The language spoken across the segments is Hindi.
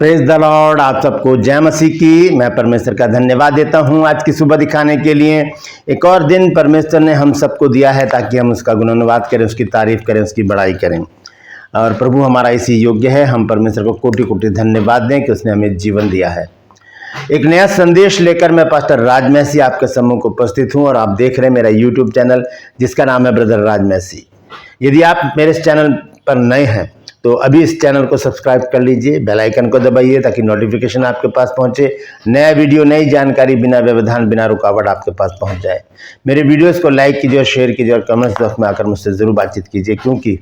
Praise the Lord. आप सबको जय मसीह की। मैं परमेश्वर का धन्यवाद देता हूं आज की सुबह दिखाने के लिए। एक और दिन परमेश्वर ने हम सबको दिया है ताकि हम उसका गुणानुवाद करें, उसकी तारीफ करें, उसकी बड़ाई करें। और प्रभु हमारा इसी योग्य है। हम परमेश्वर को कोटि कोटि धन्यवाद दें कि उसने हमें जीवन दिया है। एक नया संदेश लेकर मैं पास्टर राज मैसी आपके सम्मुख उपस्थित हूं और आप देख रहे हैं मेरा यूट्यूब चैनल जिसका नाम है ब्रदर राज मैसी। यदि आप मेरे इस चैनल पर नए हैं तो अभी इस चैनल को सब्सक्राइब कर लीजिए, बेल आइकन को दबाइए ताकि नोटिफिकेशन आपके पास पहुंचे। नया वीडियो, नई जानकारी बिना व्यवधान, बिना रुकावट आपके पास पहुंच जाए। मेरे वीडियोस को लाइक कीजिए और शेयर कीजिए और कमेंट्स बॉक्स में आकर मुझसे ज़रूर बातचीत कीजिए, क्योंकि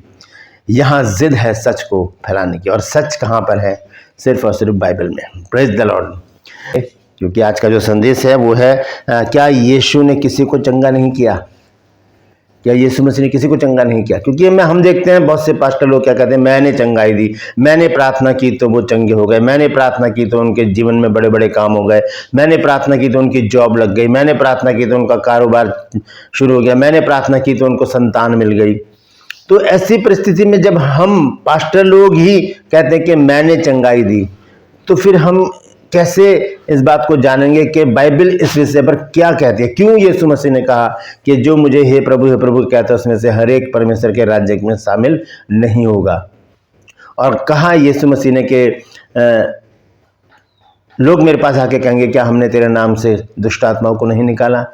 यहाँ जिद है सच को फैलाने की। और सच कहाँ पर है? सिर्फ और सिर्फ बाइबल में। Praise the Lord. क्योंकि आज का जो संदेश है वो है क्या यीशु ने किसी को चंगा नहीं किया? क्या यीशु मसीह ने किसी को चंगा नहीं किया? क्योंकि हम देखते हैं बहुत से पास्टर लोग क्या कहते हैं, मैंने चंगाई दी, मैंने प्रार्थना की तो वो चंगे हो गए, मैंने प्रार्थना की तो उनके जीवन में बड़े बड़े काम हो गए, मैंने प्रार्थना की तो उनकी जॉब लग गई, मैंने प्रार्थना की तो उनका कारोबार शुरू हो गया, मैंने प्रार्थना की तो उनको संतान मिल गई। तो ऐसी परिस्थिति में जब हम पास्टर लोग ही कहते हैं कि मैंने चंगाई दी, तो फिर हम कैसे इस बात को जानेंगे कि बाइबल इस विषय पर क्या कहती है? क्यों यीशु मसीह ने कहा कि जो मुझे हे प्रभु कहता है उसमें से हर एक परमेश्वर के राज्य में शामिल नहीं होगा? और कहा यीशु मसीह ने कि लोग मेरे पास आके कहेंगे क्या हमने तेरे नाम से दुष्ट आत्माओं को नहीं निकाला,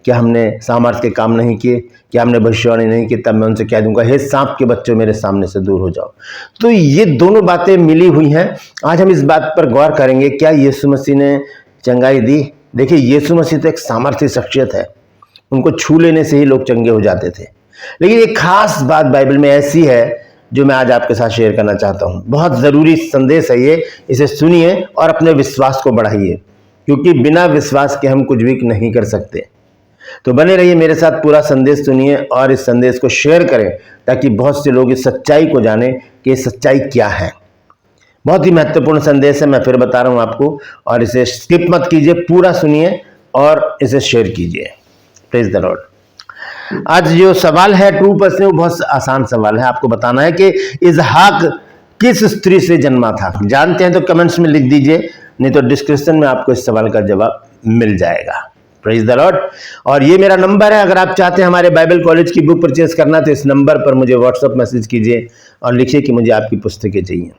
क्या हमने सामर्थ्य के काम नहीं किए, क्या हमने भविष्यवाणी नहीं की? तब मैं उनसे कह दूंगा, हे सांप के बच्चों मेरे सामने से दूर हो जाओ। तो ये दोनों बातें मिली हुई हैं। आज हम इस बात पर गौर करेंगे, क्या यीशु मसीह ने चंगाई दी? देखिए, यीशु मसीह तो एक सामर्थ्य शख्सियत है, उनको छू लेने से ही लोग चंगे हो जाते थे। लेकिन एक खास बात बाइबल में ऐसी है जो मैं आज आपके साथ शेयर करना चाहता हूँ। बहुत ज़रूरी संदेश है ये, इसे सुनिए और अपने विश्वास को बढ़ाइए, क्योंकि बिना विश्वास के हम कुछ भी नहीं कर सकते। तो बने रहिए मेरे साथ, पूरा संदेश सुनिए और इस संदेश को शेयर करें ताकि बहुत से लोग इस सच्चाई को जानें कि सच्चाई क्या है। बहुत ही महत्वपूर्ण संदेश है, मैं फिर बता रहा हूं आपको, और इसे स्किप मत कीजिए, पूरा सुनिए और इसे शेयर कीजिए। Praise the Lord. आज जो सवाल है 2% वो बहुत आसान सवाल है। आपको बताना है कि इसहाक किस स्त्री से जन्मा था। जानते हैं तो कमेंट्स में लिख दीजिए, नहीं तो डिस्क्रिप्शन में आपको इस सवाल का जवाब मिल जाएगा। Praise the Lord. और ये मेरा नंबर है, अगर आप चाहते हैं हमारे बाइबल कॉलेज की बुक परचेज करना तो इस नंबर पर मुझे व्हाट्सएप मैसेज कीजिए और लिखिए कि मुझे आपकी पुस्तकें चाहिए।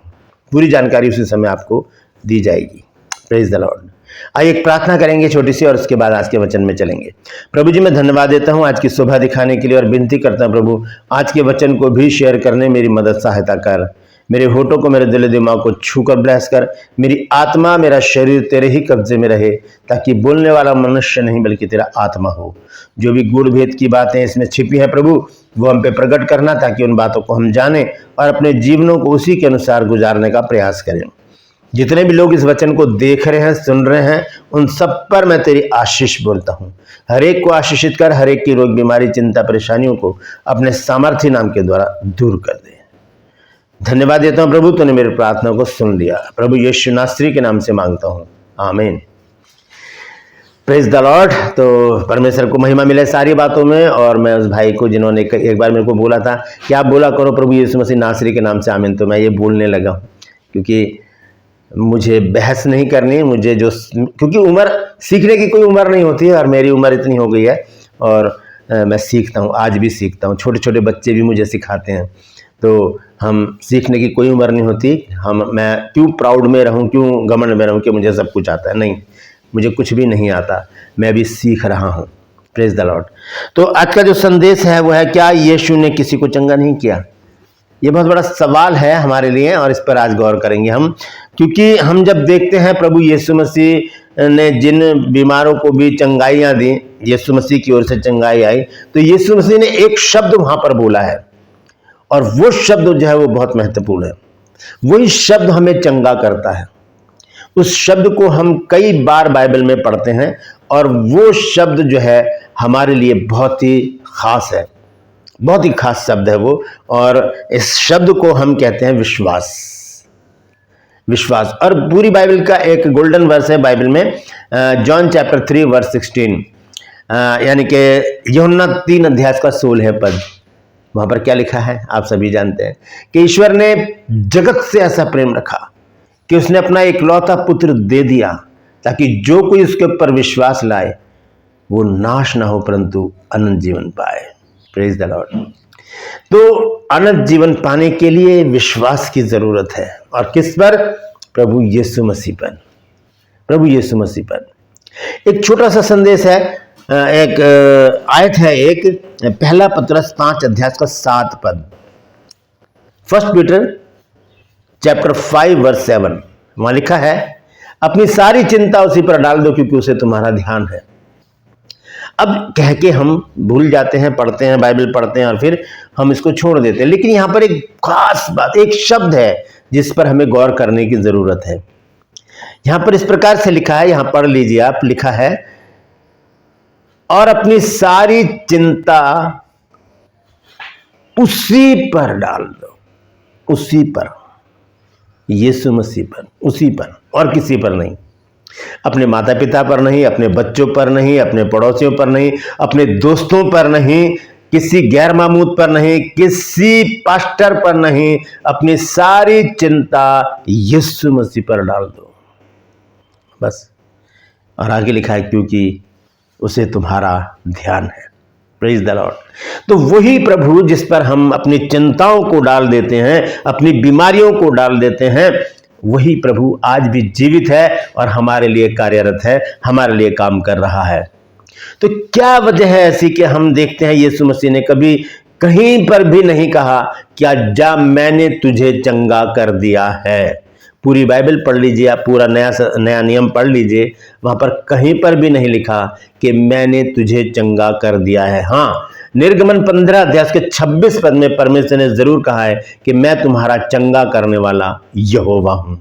पूरी जानकारी उसी समय आपको दी जाएगी। Praise the Lord. आइए एक प्रार्थना करेंगे छोटी सी और उसके बाद आज के वचन में चलेंगे। प्रभु जी, मैं धन्यवाद देता हूं आज की सुबह दिखाने के लिए और विनती करता हूं प्रभु, आज के वचन को भी शेयर करने मेरी मदद सहायता कर। मेरे होठों को, मेरे दिल दिमाग को छूकर ब्लेस कर। मेरी आत्मा, मेरा शरीर तेरे ही कब्जे में रहे, ताकि बोलने वाला मनुष्य नहीं बल्कि तेरा आत्मा हो। जो भी गूढ़ भेद की बातें इसमें छिपी हैं प्रभु, वो हम पे प्रकट करना, ताकि उन बातों को हम जानें और अपने जीवनों को उसी के अनुसार गुजारने का प्रयास करें। जितने भी लोग इस वचन को देख रहे हैं, सुन रहे हैं, उन सब पर मैं तेरी आशीष बोलता हूँ। हर एक को आशीषित कर, हर एक की रोग, बीमारी, चिंता, परेशानियों को अपने सामर्थ्य नाम के द्वारा दूर कर दे। धन्यवाद देता हूं प्रभु, तूने मेरी प्रार्थना को सुन लिया। प्रभु यीशु नासरी के नाम से मांगता हूं, आमीन। Praise the Lord. तो परमेश्वर को महिमा मिले सारी बातों में। और मैं उस भाई को, जिन्होंने एक बार मेरे को बोला था कि आप बोला करो प्रभु यीशु मसीह नासरी के नाम से आमीन, तो मैं ये बोलने लगा, क्योंकि मुझे बहस नहीं करनी। मुझे जो, क्योंकि उम्र, सीखने की कोई उम्र नहीं होती है और मेरी उम्र इतनी हो गई है और मैं सीखता हूँ, आज भी सीखता हूँ। छोटे छोटे बच्चे भी मुझे सिखाते हैं। तो हम सीखने की कोई उम्र नहीं होती। मैं क्यों प्राउड में रहूं, क्यों घमंड में रहूं कि मुझे सब कुछ आता है? नहीं, मुझे कुछ भी नहीं आता, मैं भी सीख रहा हूं। Praise the Lord. तो आज का जो संदेश है वो है, क्या यीशु ने किसी को चंगा नहीं किया? ये बहुत बड़ा सवाल है हमारे लिए और इस पर आज गौर करेंगे हम, क्योंकि हम जब देखते हैं प्रभु यीशु मसीह ने जिन बीमारों को भी चंगाइयाँ दी, यीशु मसीह की ओर से चंगाई आई, तो यीशु मसीह ने एक शब्द वहां पर बोला है और वो शब्द जो है वो बहुत महत्वपूर्ण है। वही शब्द हमें चंगा करता है। उस शब्द को हम कई बार बाइबल में पढ़ते हैं और वो शब्द जो है हमारे लिए बहुत ही खास है, बहुत ही खास शब्द है वो। और इस शब्द को हम कहते हैं विश्वास। विश्वास। और पूरी बाइबल का एक गोल्डन वर्स है बाइबल में, जॉन चैप्टर 3 वर्स 16, यानी कि यूहन्ना 3 अध्याय का 16 पद। वहां पर क्या लिखा है आप सभी जानते हैं कि ईश्वर ने जगत से ऐसा प्रेम रखा कि उसने अपना इकलौता पुत्र दे दिया ताकि जो कोई उसके ऊपर विश्वास लाए वो नाश ना हो परंतु अनंत जीवन पाए। Praise the Lord. तो अनंत जीवन पाने के लिए विश्वास की जरूरत है। और किस पर? प्रभु यीशु मसीह पर। प्रभु यीशु मसीह पर। एक छोटा सा संदेश है, एक आयत है, एक पहला पत्रस 5 अध्याय का 7 पद, 1 पीटर चैप्टर 5 वर्स 7। वहां लिखा है, अपनी सारी चिंता उसी पर डाल दो क्योंकि उसे तुम्हारा ध्यान है। अब कह के हम भूल जाते हैं, पढ़ते हैं, बाइबल पढ़ते हैं और फिर हम इसको छोड़ देते हैं। लेकिन यहां पर एक खास बात, एक शब्द है जिस पर हमें गौर करने की जरूरत है। यहां पर इस प्रकार से लिखा है, यहां पढ़ लीजिए आप, लिखा है और अपनी सारी चिंता उसी पर डाल दो, उसी पर, यीशु मसीह पर, उसी पर, और किसी पर नहीं। अपने माता पिता पर नहीं, अपने बच्चों पर नहीं, अपने पड़ोसियों पर नहीं, अपने दोस्तों पर नहीं, किसी गैर मामूद पर नहीं, किसी पास्टर पर नहीं, अपनी सारी चिंता यीशु मसीह पर डाल दो बस। और आगे लिखा है क्योंकि उसे तुम्हारा ध्यान है। Praise the Lord. तो वही प्रभु जिस पर हम अपनी चिंताओं को डाल देते हैं, अपनी बीमारियों को डाल देते हैं, वही प्रभु आज भी जीवित है और हमारे लिए कार्यरत है, हमारे लिए काम कर रहा है। तो क्या वजह है ऐसी कि हम देखते हैं यीशु मसीह ने कभी कहीं पर भी नहीं कहा क्या जा मैंने तुझे चंगा कर दिया है। पूरी बाइबल पढ़ लीजिए आप, पूरा नया नियम पढ़ लीजिए, वहां पर कहीं पर भी नहीं लिखा कि मैंने तुझे चंगा कर दिया है। हाँ, निर्गमन 15 अध्याय के 26 पद में परमेश्वर ने जरूर कहा है कि मैं तुम्हारा चंगा करने वाला यहोवा हूं,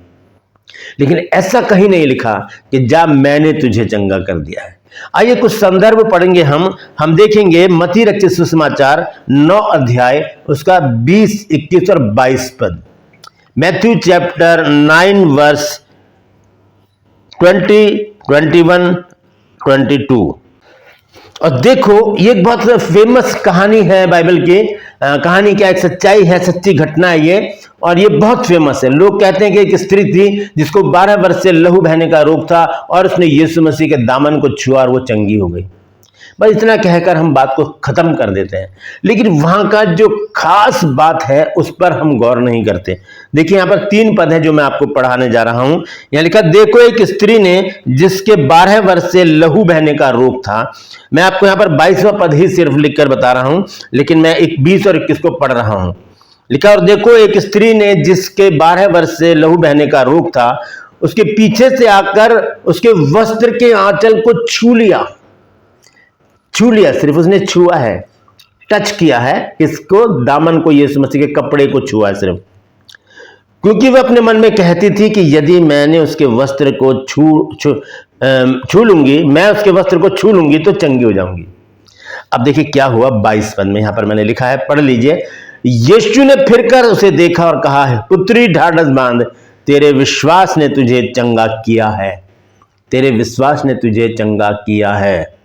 लेकिन ऐसा कहीं नहीं लिखा कि जा मैंने तुझे चंगा कर दिया है। आइए कुछ संदर्भ पढ़ेंगे हम देखेंगे मत्ती रचित सुसमाचार 9 अध्याय उसका 20, 21 और 22 पद। Matthew chapter 9 verse 20, 21, 22। और देखो ये एक बहुत फेमस कहानी है बाइबल की। कहानी क्या, एक सच्चाई है, सच्ची घटना है ये, और ये बहुत फेमस है। लोग कहते हैं कि एक स्त्री थी जिसको 12 वर्ष से लहू बहने का रोग था और उसने यीशु मसीह के दामन को छुआ और वो चंगी हो गई। बस इतना कहकर हम बात को खत्म कर देते हैं, लेकिन वहां का जो खास बात है उस पर हम गौर नहीं करते। देखिए यहां पर 3 पद है जो मैं आपको पढ़ाने जा रहा हूं। यहां लिखा, देखो एक स्त्री ने जिसके 12 वर्ष से लहू बहने का रोग था। मैं आपको यहां पर 22वां पद ही सिर्फ लिखकर बता रहा हूं, लेकिन मैं 20 और 21 को पढ़ रहा हूं। लिखा, और देखो एक स्त्री ने जिसके 12 वर्ष से लहू बहने का रोग था, उसके पीछे से आकर उसके वस्त्र के आंचल को छू लिया। सिर्फ उसने छुआ है, टच किया है, इसको दामन को, यीशु मसीह के कपड़े को छुआ सिर्फ, क्योंकि वह अपने मन में कहती थी कि यदि मैंने उसके वस्त्र को छू लूंगी, मैं उसके वस्त्र को छू लूंगी तो चंगी हो जाऊंगी। अब देखिए क्या हुआ 22 पद में, यहां पर मैंने लिखा है, पढ़ लीजिए। यीशु ने फिरकर उसे देखा और कहा है, पुत्री ढाढ़स बांध, तेरे विश्वास ने तुझे चंगा किया है। तेरे विश्वास ने तुझे चंगा किया है।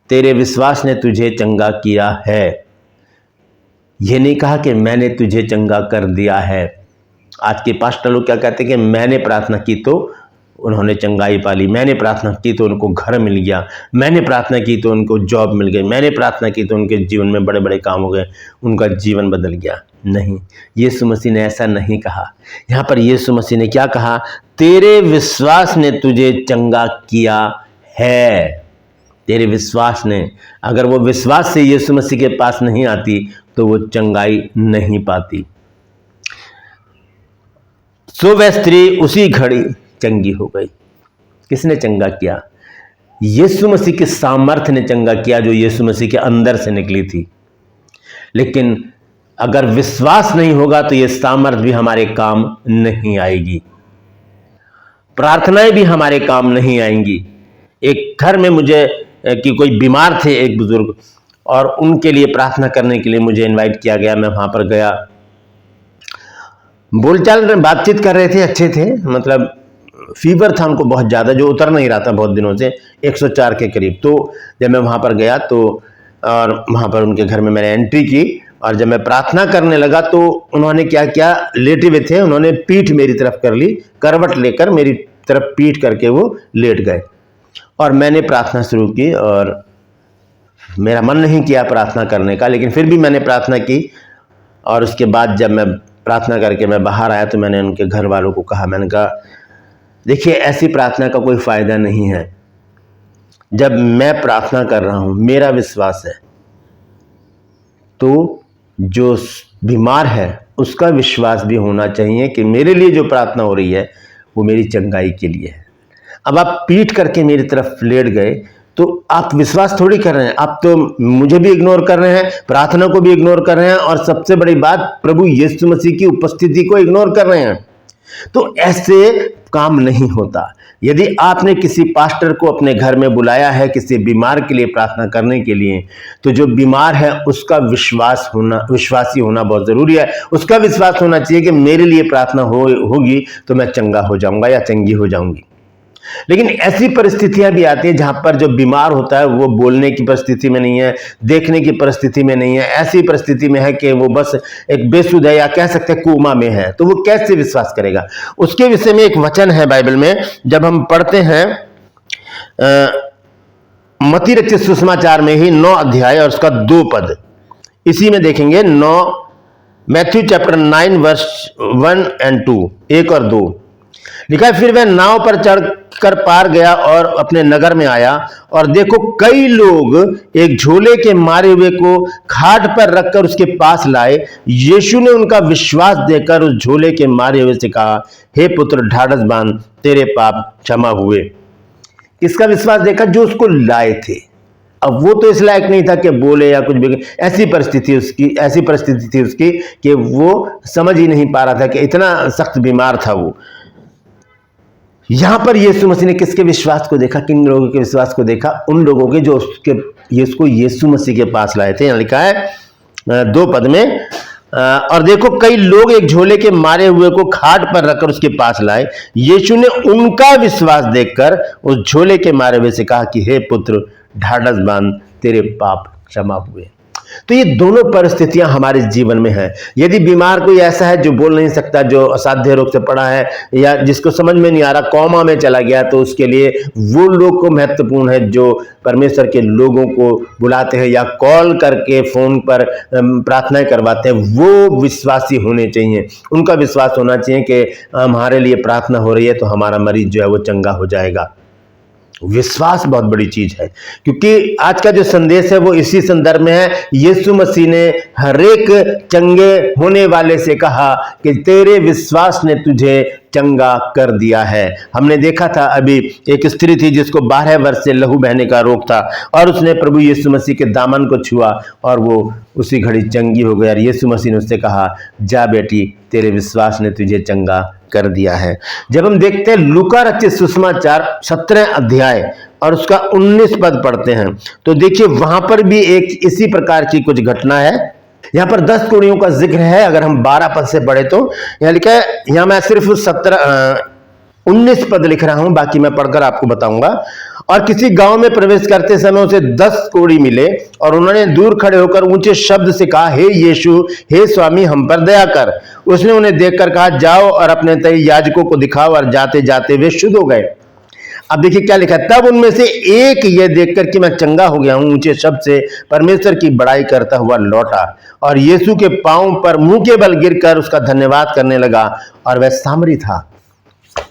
तेरे विश्वास ने तुझे चंगा किया है। यह नहीं कहा कि मैंने तुझे चंगा कर दिया है। आज के पास्टर लोग क्या कहते हैं कि मैंने प्रार्थना की तो उन्होंने चंगाई पाली, मैंने प्रार्थना की तो उनको घर मिल गया, मैंने प्रार्थना की तो उनको जॉब मिल गई, मैंने प्रार्थना की तो उनके जीवन में बड़े बड़े काम हो गए, उनका जीवन बदल गया। नहीं, यीशु मसीह ने ऐसा नहीं कहा। यहाँ पर यीशु मसीह ने क्या कहा, तेरे विश्वास ने तुझे चंगा किया है। तेरे विश्वास ने, अगर वो विश्वास से यीशु मसीह के पास नहीं आती तो वो चंगाई नहीं पाती। सो वह स्त्री उसी घड़ी चंगी हो गई। किसने चंगा किया? यीशु मसीह के सामर्थ्य ने चंगा किया, जो यीशु मसीह के अंदर से निकली थी। लेकिन अगर विश्वास नहीं होगा तो ये सामर्थ्य भी हमारे काम नहीं आएगी, प्रार्थनाएं भी हमारे काम नहीं आएंगी। एक घर में मुझे कि कोई बीमार थे एक बुजुर्ग, और उनके लिए प्रार्थना करने के लिए मुझे इनवाइट किया गया। मैं वहां पर गया, बोलचाल बातचीत कर रहे थे, अच्छे थे, मतलब फीवर था उनको बहुत ज़्यादा, जो उतर नहीं रहा था बहुत दिनों से, 104 के करीब। तो जब मैं वहाँ पर गया तो, और वहाँ पर उनके घर में मैंने एंट्री की, और जब मैं प्रार्थना करने लगा तो उन्होंने क्या किया, लेटे हुए थे, उन्होंने पीठ मेरी तरफ कर ली, करवट लेकर मेरी तरफ पीठ करके वो लेट गए और मैंने प्रार्थना शुरू की। और मेरा मन नहीं किया प्रार्थना करने का, लेकिन फिर भी मैंने प्रार्थना की। और उसके बाद जब मैं प्रार्थना करके मैं बाहर आया तो मैंने उनके घर वालों को कहा, मैंने कहा देखिए ऐसी प्रार्थना का कोई फ़ायदा नहीं है। जब मैं प्रार्थना कर रहा हूँ, मेरा विश्वास है, तो जो बीमार है उसका विश्वास भी होना चाहिए कि मेरे लिए जो प्रार्थना हो रही है वो मेरी चंगाई के लिए है। अब आप पीठ करके मेरी तरफ लेट गए तो आप विश्वास थोड़ी कर रहे हैं, आप तो मुझे भी इग्नोर कर रहे हैं, प्रार्थना को भी इग्नोर कर रहे हैं और सबसे बड़ी बात प्रभु यीशु मसीह की उपस्थिति को इग्नोर कर रहे हैं। तो ऐसे काम नहीं होता। यदि आपने किसी पास्टर को अपने घर में बुलाया है किसी बीमार के लिए प्रार्थना करने के लिए, तो जो बीमार है उसका विश्वासी होना बहुत जरूरी है। उसका विश्वास होना चाहिए कि मेरे लिए प्रार्थना होगी तो मैं चंगा हो जाऊंगा या चंगी हो जाऊंगी। लेकिन ऐसी परिस्थितियां भी आती हैं जहां पर जो बीमार होता है वो बोलने की परिस्थिति में नहीं है, देखने की परिस्थिति में नहीं है, ऐसी परिस्थिति में है कि वो बस एक बेसुध है या कह सकते हैं कोमा में है, तो वो कैसे विश्वास करेगा। उसके विषय में एक वचन है बाइबल में, जब हम पढ़ते हैं मत्ती रचित सुसमाचार में ही 9 अध्याय और उसका 2 पद, इसी में देखेंगे 9 मैथ्यू चैप्टर 9 वर्स 1 और 2, 1 और 2 लिखा है, फिर वह नाव पर चढ़कर पार गया और अपने नगर में आया और देखो कई लोग एक झोले के मारे हुए को खाट पर रखकर उसके पास लाए। यीशु ने उनका विश्वास देखकर उस झोले के मारे हुए से कहा, हे पुत्र ढाढ़स बांध, तेरे पाप क्षमा हुए। इसका विश्वास देखा जो उसको लाए थे। अब वो तो इस लायक नहीं था कि बोले या कुछ भी, ऐसी परिस्थिति थी उसकी कि वो समझ ही नहीं पा रहा था कि इतना सख्त बीमार था वो। यहां पर यीशु मसीह ने किसके विश्वास को देखा, किन लोगों के विश्वास को देखा, उन लोगों के जो उसको यीशु मसीह के पास लाए थे। यहां लिखा है 2 पद में, और देखो कई लोग एक झोले के मारे हुए को खाट पर रखकर उसके पास लाए। यीशु ने उनका विश्वास देखकर उस झोले के मारे हुए से कहा कि हे पुत्र ढाढ़स बांध, तेरे पाप क्षमा हुए। तो ये दोनों परिस्थितियां हमारे जीवन में हैं। यदि बीमार कोई ऐसा है जो बोल नहीं सकता, जो असाध्य रोग से पड़ा है या जिसको समझ में नहीं आ रहा, कोमा में चला गया, तो उसके लिए वो लोग को महत्वपूर्ण है जो परमेश्वर के लोगों को बुलाते हैं या कॉल करके फोन पर प्रार्थनाएं करवाते हैं, वो विश्वासी होने चाहिए। उनका विश्वास होना चाहिए कि हमारे लिए प्रार्थना हो रही है तो हमारा मरीज जो है वो चंगा हो जाएगा। विश्वास बहुत बड़ी चीज है, क्योंकि आज का जो संदेश है वो इसी संदर्भ में है। यीशु मसीह ने हरेक चंगे होने वाले से कहा कि तेरे विश्वास ने तुझे चंगा कर दिया है। हमने देखा था अभी एक स्त्री थी जिसको 12 वर्ष से लहू बहने का रोग था और उसने प्रभु यीशु मसीह के दामन को छुआ और वो उसी घड़ी चंगी हो गई। और यीशु मसीह ने उससे कहा, जा बेटी, तेरे विश्वास ने तुझे चंगा कर दिया है। जब हम देखते हैं लूका रचित सुसमाचार 17 अध्याय और उसका 19 पद पढ़ते हैं तो देखिए वहां पर भी एक इसी प्रकार की कुछ घटना है। यहां पर 10 कुड़ियों का जिक्र है। अगर हम 12 पद से पढ़े तो यहां लिखा है, यहां मैं सिर्फ 19 पद लिख रहा हूं, बाकी मैं पढ़कर आपको बताऊंगा। और किसी गांव में प्रवेश करते समय उसे 10 कोढ़ी मिले और उन्होंने दूर खड़े होकर ऊंचे शब्द से कहा, हे यीशु, हे स्वामी, हम पर दया कर। उसने उन्हें देखकर कहा, जाओ और अपने तय याजकों को दिखाओ। और जाते जाते वे शुद्ध हो गए। अब देखिए क्या लिखा है, तब उनमें से एक ये देखकर कि मैं चंगा हो गया हूं, ऊंचे शब्द से परमेश्वर की बड़ाई करता हुआ लौटा और यीशु के पांव पर मुंह के बल गिरकर उसका धन्यवाद करने लगा और वह सामरी था।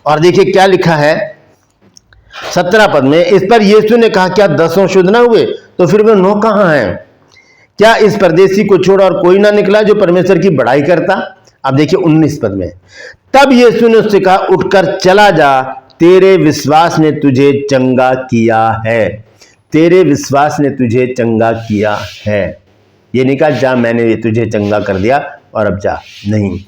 और देखिए क्या लिखा है 17 पद में, इस पर यीशु ने कहा, क्या 10 शुद्ध ना हुए? तो फिर वे 9 कहां हैं? क्या इस परदेसी को छोड़ और कोई ना निकला जो परमेश्वर की बड़ाई करता? अब देखिए 19 पद में, तब यीशु ने उससे कहा, उठकर चला जा, तेरे विश्वास ने तुझे चंगा किया है। तेरे विश्वास ने तुझे चंगा किया है। ये नहीं कहा जा मैंने तुझे चंगा कर दिया और अब जा, नहीं।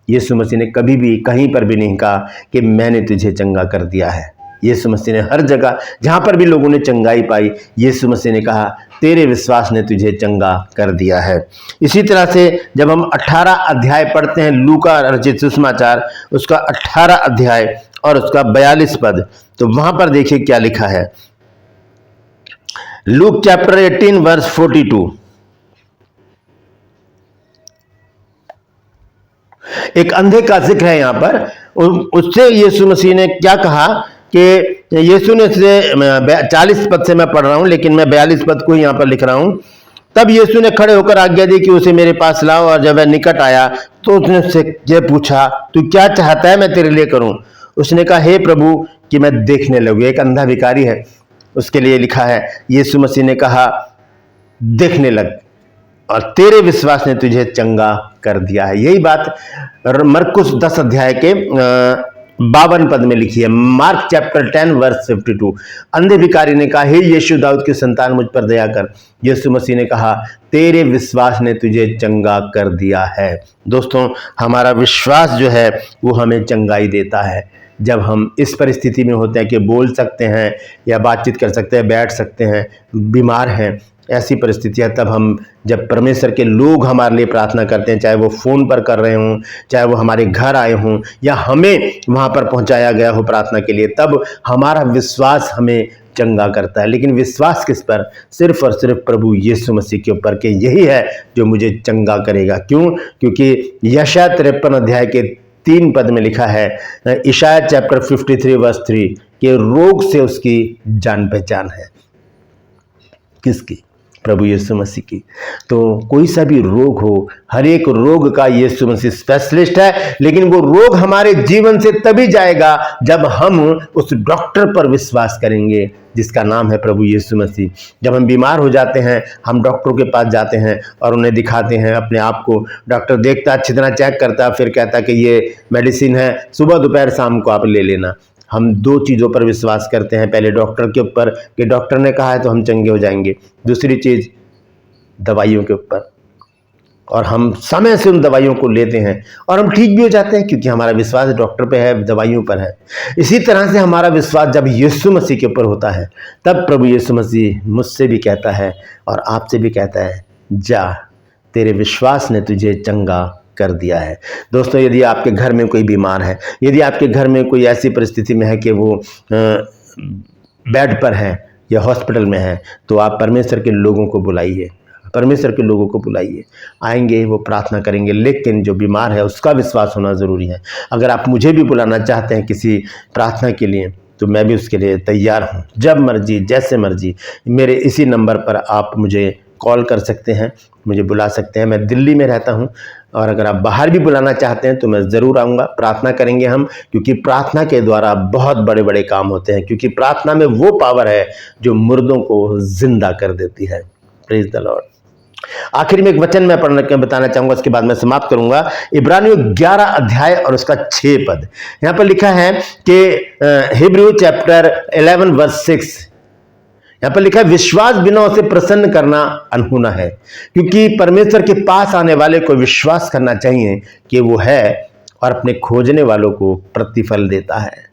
यीशु मसीह ने कभी भी कहीं पर भी नहीं कहा कि मैंने तुझे चंगा कर दिया है। यीशु मसीह ने हर जगह जहां पर भी लोगों ने चंगाई पाई, यीशु मसीह ने कहा, तेरे विश्वास ने तुझे चंगा कर दिया है। इसी तरह से जब हम 18 अध्याय पढ़ते हैं लूका रचित सुसमाचार, उसका 18 अध्याय और उसका 42 पद, तो वहां पर देखिए क्या लिखा है। लूक चैप्टर 18 वर्स 42, एक अंधे का जिक्र है यहाँ पर। उससे यीशु मसीह ने क्या कहा कि यीशु ने से 40 पद से मैं पढ़ रहा हूं, लेकिन मैं 42 पद को ही यहाँ पर लिख रहा हूं। तब यीशु ने खड़े होकर आज्ञा दी कि उसे मेरे पास लाओ, और जब वह निकट आया तो उसने उससे ये पूछा, तू क्या चाहता है मैं तेरे लिए करूं? उसने कहा, हे प्रभु कि मैं देखने लगूं। एक अंधा भिखारी है, उसके लिए लिखा है, यीशु मसीह ने कहा देखने लग, और तेरे विश्वास ने तुझे चंगा कर दिया है। यही बात मरकुस 10 अध्याय के 52 पद में लिखी है। Mark chapter 10 verse 52। अंधे भिखारी ने कहा, हे यीशु दाऊद की संतान मुझ पर दया कर। यीशु मसीह ने कहा, तेरे विश्वास ने तुझे चंगा कर दिया है। दोस्तों, हमारा विश्वास जो है वो हमें चंगाई देता है। जब हम इस परिस्थिति में होते हैं कि बोल सकते हैं या बातचीत कर सकते हैं, बैठ सकते हैं, बीमार हैं, ऐसी परिस्थितियाँ, तब हम जब परमेश्वर के लोग हमारे लिए प्रार्थना करते हैं, चाहे वो फ़ोन पर कर रहे हों, चाहे वो हमारे घर आए हों, या हमें वहाँ पर पहुँचाया गया हो प्रार्थना के लिए, तब हमारा विश्वास हमें चंगा करता है। लेकिन विश्वास किस पर? सिर्फ और सिर्फ प्रभु यीशु मसीह के ऊपर, कि यही है जो मुझे चंगा करेगा। क्यों? क्योंकि यशायाह 53 अध्याय के 3 पद में लिखा है, यशायाह चैप्टर 53 वर्स 3, कि रोग से उसकी जान पहचान है। किसकी? प्रभु यीशु मसीह की। तो कोई सा भी रोग हो, हर एक रोग का यीशु मसीह स्पेशलिस्ट है, लेकिन वो रोग हमारे जीवन से तभी जाएगा जब हम उस डॉक्टर पर विश्वास करेंगे जिसका नाम है प्रभु यीशु मसीह। जब हम बीमार हो जाते हैं, हम डॉक्टरों के पास जाते हैं और उन्हें दिखाते हैं अपने आप को। डॉक्टर देखता, अच्छी तरह चेक करता, फिर कहता कि ये मेडिसिन है, सुबह दोपहर शाम को आप ले लेना। हम 2 चीज़ों पर विश्वास करते हैं, पहले डॉक्टर के ऊपर कि डॉक्टर ने कहा है तो हम चंगे हो जाएंगे, दूसरी चीज़ दवाइयों के ऊपर, और हम समय से उन दवाइयों को लेते हैं और हम ठीक भी हो जाते हैं, क्योंकि हमारा विश्वास डॉक्टर पे है, दवाइयों पर है। इसी तरह से हमारा विश्वास जब यीशु मसीह के ऊपर होता है, तब प्रभु यीशु मसीह मुझसे भी कहता है और आपसे भी कहता है, जा, तेरे विश्वास ने तुझे चंगा कर दिया है। दोस्तों, यदि आपके घर में कोई बीमार है, यदि आपके घर में कोई ऐसी परिस्थिति में है कि वो बेड पर है या हॉस्पिटल में है, तो आप परमेश्वर के लोगों को बुलाइए, परमेश्वर के लोगों को बुलाइए, आएंगे, वो प्रार्थना करेंगे। लेकिन जो बीमार है उसका विश्वास होना ज़रूरी है। अगर आप मुझे भी बुलाना चाहते हैं किसी प्रार्थना के लिए, तो मैं भी उसके लिए तैयार हूँ। जब मर्जी, जैसे मर्जी, मेरे इसी नंबर पर आप मुझे कॉल कर सकते हैं, मुझे बुला सकते हैं। मैं दिल्ली में रहता हूँ, और अगर आप बाहर भी बुलाना चाहते हैं तो मैं ज़रूर आऊँगा। प्रार्थना करेंगे हम, क्योंकि प्रार्थना के द्वारा बहुत बड़े बड़े काम होते हैं, क्योंकि प्रार्थना में वो पावर है जो मुर्दों को जिंदा कर देती है। Praise the Lord. आखिर में एक वचन मैं पढ़ने के बताना चाहूंगा, उसके बाद मैं समाप्त करूंगा। इब्रानियों 11 अध्याय और उसका 6 पद। यहां पर लिखा है कि हिब्रू चैप्टर 11 वर्स 6, यहां पर लिखा है, विश्वास बिना उसे प्रसन्न करना अनहोना है। क्योंकि परमेश्वर के पास आने वाले को विश्वास करना चाहिए कि वो है और अपने खोजने वालों को प्रतिफल देता है।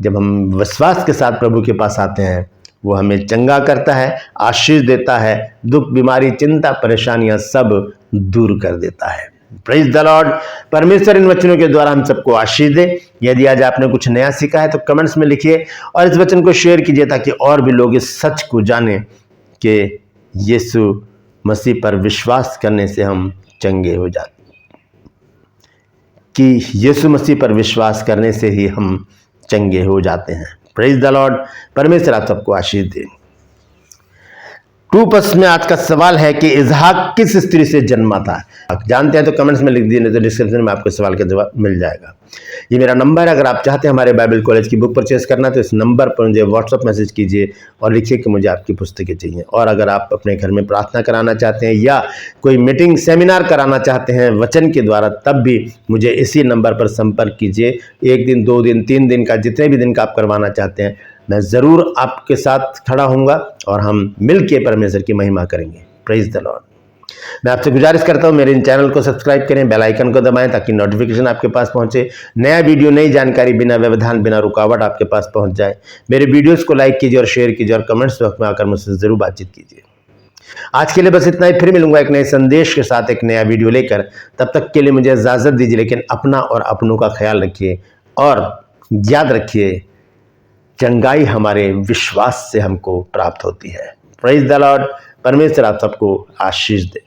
जब हम विश्वास के साथ प्रभु के पास आते हैं, वो हमें चंगा करता है, आशीष देता है, दुख, बीमारी, चिंता, परेशानियां सब दूर कर देता है। Praise the Lord. परमेश्वर इन वचनों के द्वारा हम सबको आशीष दे। यदि आज आपने कुछ नया सीखा है तो कमेंट्स में लिखिए और इस वचन को शेयर कीजिए, ताकि और भी लोग इस सच को जाने कि यीशु मसीह पर विश्वास करने से हम चंगे हो जाते, कि यीशु मसीह पर विश्वास करने से ही हम चंगे हो जाते हैं। Praise the Lord. परमेश्वर आप सबको आशीष दे। 2 पद में आज का सवाल है कि इसहाक किस स्त्री से जन्मा था? आप जानते हैं तो कमेंट्स में लिख दीजिए, नहीं तो डिस्क्रिप्शन में आपको सवाल का जवाब मिल जाएगा। ये मेरा नंबर है, अगर आप चाहते हैं हमारे बाइबल कॉलेज की बुक परचेस करना तो इस नंबर पर मुझे व्हाट्सअप मैसेज कीजिए और लिखिए कि मुझे आपकी पुस्तकें चाहिए। और अगर आप अपने घर में प्रार्थना कराना चाहते हैं या कोई मीटिंग सेमिनार कराना चाहते हैं वचन के द्वारा, तब भी मुझे इसी नंबर पर संपर्क कीजिए। 1 दिन, 2 दिन, 3 दिन का, जितने भी दिन का आप करवाना चाहते हैं, मैं ज़रूर आपके साथ खड़ा होऊंगा और हम मिल के परमेश्वर की महिमा करेंगे। Praise the Lord. मैं आपसे गुजारिश करता हूं, मेरे इन चैनल को सब्सक्राइब करें, बेल आइकन को दबाएं, ताकि नोटिफिकेशन आपके पास पहुंचे, नया वीडियो, नई जानकारी बिना व्यवधान, बिना रुकावट आपके पास पहुंच जाए। मेरे वीडियोस को लाइक कीजिए और शेयर कीजिए और कमेंट्स बॉक्स में आकर मुझसे ज़रूर बातचीत कीजिए। आज के लिए बस इतना ही। फिर मिलूंगा एक नए संदेश के साथ, एक नया वीडियो लेकर। तब तक के लिए मुझे इजाज़त दीजिए, लेकिन अपना और अपनों का ख्याल रखिए और याद रखिए, चंगाई हमारे विश्वास से हमको प्राप्त होती है। Praise the Lord. परमेश्वर आप सबको आशीष दे।